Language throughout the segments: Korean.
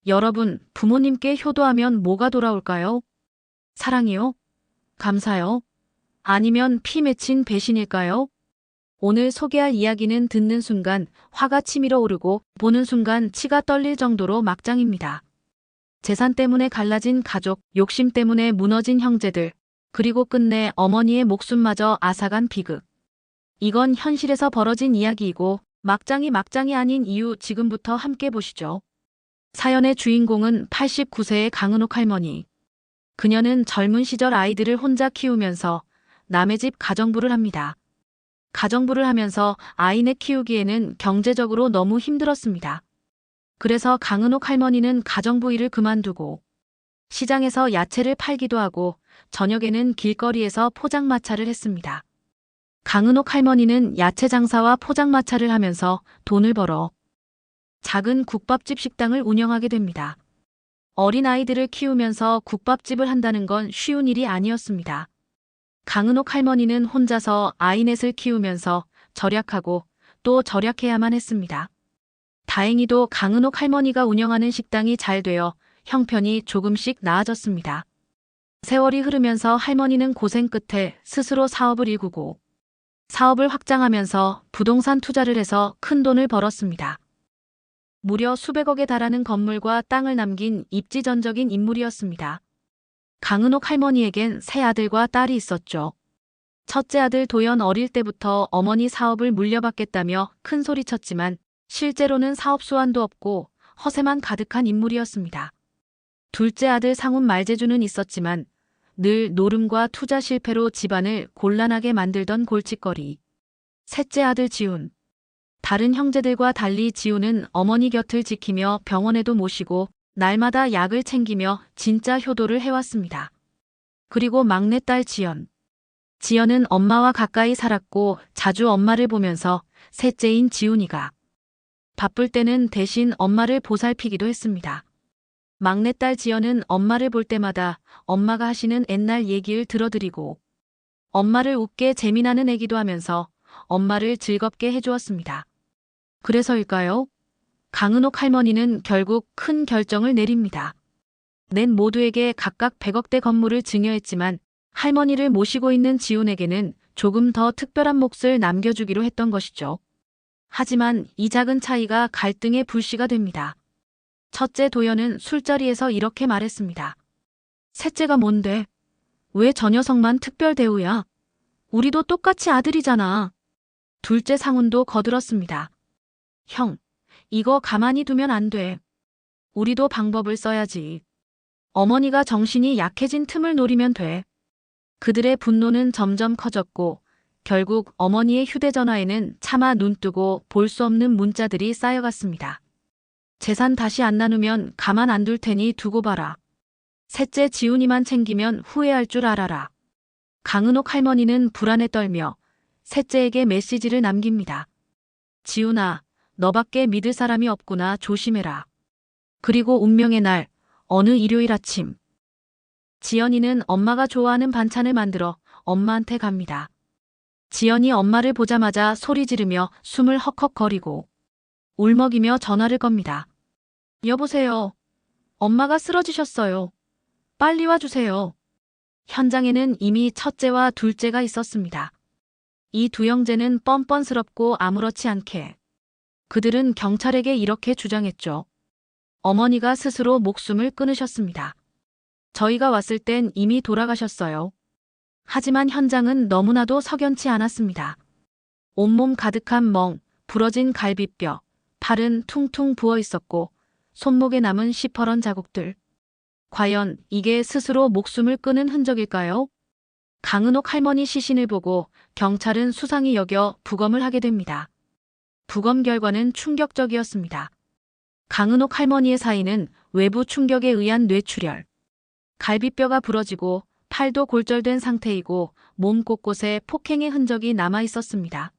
여러분, 부모님께 효도하면 뭐가 돌아올까요? 사랑이요? 감사요? 아니면 피 맺힌 배신일까요? 오늘 소개할 이야기는 듣는 순간 화가 치밀어 오르고 보는 순간 치가 떨릴 정도로 막장입니다. 재산 때문에 갈라진 가족, 욕심 때문에 무너진 형제들, 그리고 끝내 어머니의 목숨마저 앗아간 비극. 이건 현실에서 벌어진 이야기이고 막장이 아닌 이유 지금부터 함께 보시죠. 사연의 주인공은 89세의 강은옥 할머니. 그녀는 젊은 시절 아이들을 혼자 키우면서 남의 집 가정부를 합니다. 가정부를 하면서 아이네 키우기에는 경제적으로 너무 힘들었습니다. 그래서 강은옥 할머니는 가정부 일을 그만두고 시장에서 야채를 팔기도 하고 저녁에는 길거리에서 포장마차를 했습니다. 강은옥 할머니는 야채 장사와 포장마차를 하면서 돈을 벌어 작은 국밥집 식당을 운영하게 됩니다. 어린아이들을 키우면서 국밥집을 한다는 건 쉬운 일이 아니었습니다. 강은옥 할머니는 혼자서 아이넷을 키우면서 절약하고 또 절약해야만 했습니다. 다행히도 강은옥 할머니가 운영하는 식당이 잘 되어 형편이 조금씩 나아졌습니다. 세월이 흐르면서 할머니는 고생 끝에 스스로 사업을 일구고 사업을 확장하면서 부동산 투자를 해서 큰 돈을 벌었습니다. 무려 수백억에 달하는 건물과 땅을 남긴 입지전적인 인물이었습니다. 강은옥 할머니에겐 세 아들과 딸이 있었죠. 첫째 아들 도연 어릴 때부터 어머니 사업을 물려받겠다며 큰 소리쳤지만 실제로는 사업 수완도 없고 허세만 가득한 인물이었습니다. 둘째 아들 상훈 말재주는 있었지만 늘 노름과 투자 실패로 집안을 곤란하게 만들던 골칫거리. 셋째 아들 지훈. 다른 형제들과 달리 지훈은 어머니 곁을 지키며 병원에도 모시고 날마다 약을 챙기며 진짜 효도를 해왔습니다. 그리고 막내딸 지연. 지연은 엄마와 가까이 살았고 자주 엄마를 보면서 셋째인 지훈이가 바쁠 때는 대신 엄마를 보살피기도 했습니다. 막내딸 지연은 엄마를 볼 때마다 엄마가 하시는 옛날 얘기를 들어드리고 엄마를 웃게 재미나는 얘기도 하면서 엄마를 즐겁게 해주었습니다. 그래서일까요? 강은옥 할머니는 결국 큰 결정을 내립니다. 넷 모두에게 각각 100억대 건물을 증여했지만 할머니를 모시고 있는 지훈에게는 조금 더 특별한 몫을 남겨주기로 했던 것이죠. 하지만 이 작은 차이가 갈등의 불씨가 됩니다. 첫째 도연은 술자리에서 이렇게 말했습니다. 셋째가 뭔데? 왜 저 녀석만 특별 대우야? 우리도 똑같이 아들이잖아. 둘째 상훈도 거들었습니다. 형, 이거 가만히 두면 안 돼. 우리도 방법을 써야지. 어머니가 정신이 약해진 틈을 노리면 돼. 그들의 분노는 점점 커졌고 결국 어머니의 휴대전화에는 차마 눈뜨고 볼 수 없는 문자들이 쌓여갔습니다. 재산 다시 안 나누면 가만 안 둘 테니 두고 봐라. 셋째 지훈이만 챙기면 후회할 줄 알아라. 강은옥 할머니는 불안에 떨며 셋째에게 메시지를 남깁니다. 지훈아, 너밖에 믿을 사람이 없구나. 조심해라. 그리고 운명의 날, 어느 일요일 아침. 지연이는 엄마가 좋아하는 반찬을 만들어 엄마한테 갑니다. 지연이 엄마를 보자마자 소리 지르며 숨을 헉헉거리고 울먹이며 전화를 겁니다. 여보세요. 엄마가 쓰러지셨어요. 빨리 와주세요. 현장에는 이미 첫째와 둘째가 있었습니다. 이 두 형제는 뻔뻔스럽고 아무렇지 않게 그들은 경찰에게 이렇게 주장했죠. 어머니가 스스로 목숨을 끊으셨습니다. 저희가 왔을 땐 이미 돌아가셨어요. 하지만 현장은 너무나도 석연치 않았습니다. 온몸 가득한 멍, 부러진 갈비뼈, 팔은 퉁퉁 부어 있었고 손목에 남은 시퍼런 자국들. 과연 이게 스스로 목숨을 끊은 흔적일까요? 강은옥 할머니 시신을 보고 경찰은 수상히 여겨 부검을 하게 됩니다. 부검 결과는 충격적이었습니다. 강은옥 할머니의 사인은 외부 충격에 의한 뇌출혈. 갈비뼈가 부러지고 팔도 골절된 상태이고 몸 곳곳에 폭행의 흔적이 남아 있었습니다.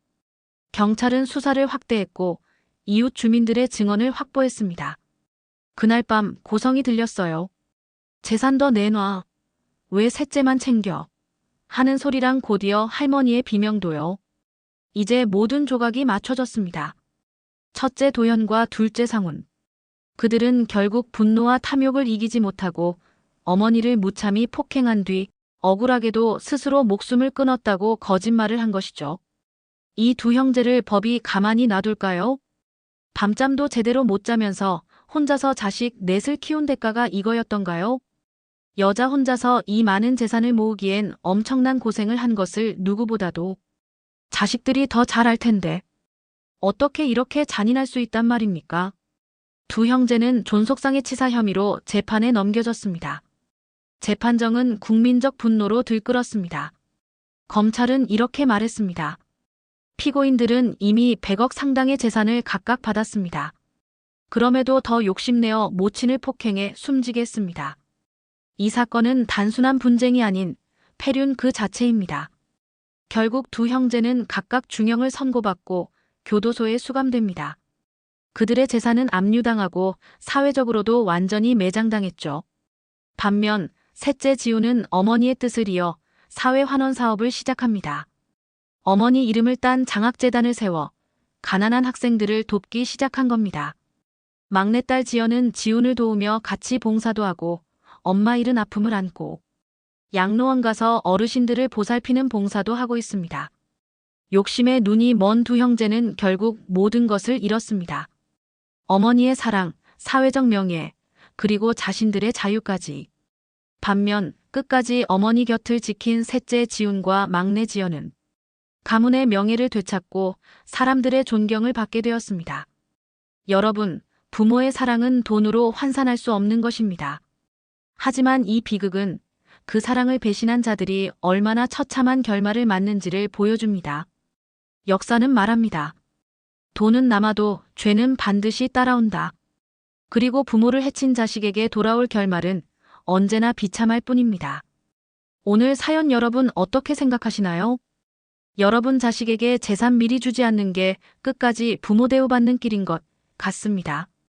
경찰은 수사를 확대했고 이웃 주민들의 증언을 확보했습니다. 그날 밤 고성이 들렸어요. 재산 더 내놔. 왜 셋째만 챙겨? 하는 소리랑 곧이어 할머니의 비명도요. 이제 모든 조각이 맞춰졌습니다. 첫째 도연과 둘째 상훈. 그들은 결국 분노와 탐욕을 이기지 못하고 어머니를 무참히 폭행한 뒤 억울하게도 스스로 목숨을 끊었다고 거짓말을 한 것이죠. 이 두 형제를 법이 가만히 놔둘까요? 밤잠도 제대로 못 자면서 혼자서 자식 넷을 키운 대가가 이거였던가요? 여자 혼자서 이 많은 재산을 모으기엔 엄청난 고생을 한 것을 누구보다도 자식들이 더 잘 알 텐데 어떻게 이렇게 잔인할 수 있단 말입니까? 두 형제는 존속상해 치사 혐의로 재판에 넘겨졌습니다. 재판정은 국민적 분노로 들끓었습니다. 검찰은 이렇게 말했습니다. 피고인들은 이미 100억 상당의 재산을 각각 받았습니다. 그럼에도 더 욕심내어 모친을 폭행해 숨지게 했습니다. 이 사건은 단순한 분쟁이 아닌 패륜 그 자체입니다. 결국 두 형제는 각각 중형을 선고받고 교도소에 수감됩니다. 그들의 재산은 압류당하고 사회적으로도 완전히 매장당했죠. 반면 셋째 지우는 어머니의 뜻을 이어 사회환원 사업을 시작합니다. 어머니 이름을 딴 장학재단을 세워 가난한 학생들을 돕기 시작한 겁니다. 막내딸 지연은 지훈을 도우며 같이 봉사도 하고 엄마 잃은 아픔을 안고 양로원 가서 어르신들을 보살피는 봉사도 하고 있습니다. 욕심에 눈이 먼 두 형제는 결국 모든 것을 잃었습니다. 어머니의 사랑, 사회적 명예, 그리고 자신들의 자유까지. 반면 끝까지 어머니 곁을 지킨 셋째 지훈과 막내 지연은 가문의 명예를 되찾고 사람들의 존경을 받게 되었습니다. 여러분, 부모의 사랑은 돈으로 환산할 수 없는 것입니다. 하지만 이 비극은 그 사랑을 배신한 자들이 얼마나 처참한 결말을 맞는지를 보여줍니다. 역사는 말합니다. 돈은 남아도 죄는 반드시 따라온다. 그리고 부모를 해친 자식에게 돌아올 결말은 언제나 비참할 뿐입니다. 오늘 사연 여러분 어떻게 생각하시나요? 여러분 자식에게 재산 미리 주지 않는 게 끝까지 부모 대우받는 길인 것 같습니다.